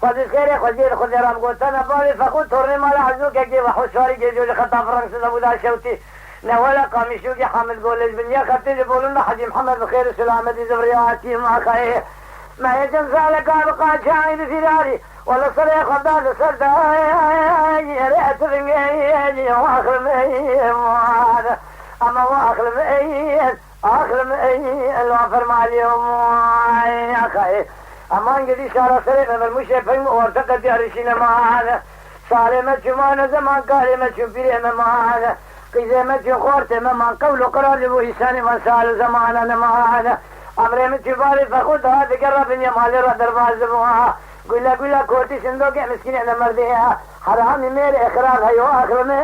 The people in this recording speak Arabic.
خود خیر خود رام گوتن باوی فخود تورنی مال عزو که وحوشواری که جو خطا فرنگ سده بودا شوتی نه ولا قامشو که حامد گولج بنیا خطی بولن حجی محمد بخیر سلامتی زبریاتی ما خیر ما يجن سالك أبقى شاهد فراري ولا صريخ خداد سرداي رأت رميني وآخر مئين أما وآخر مئين آخر مئين الوافر مع اليوم يا خير أما انجدي شارع سريع من المشفين وارتقد يارشين معانا سالمة شمانا زمان قالمة شمبيرين معانا قيزمة شخورت ممان قول قرار لبوهساني من سال زمانا معانا امره میں چبارے فخود ہاتھ کر رب نے مالے را درباز بوا گلا گلا کوٹی سندو کے مسکین نمبر دیا حرام میرے اخراج ہے آخر میں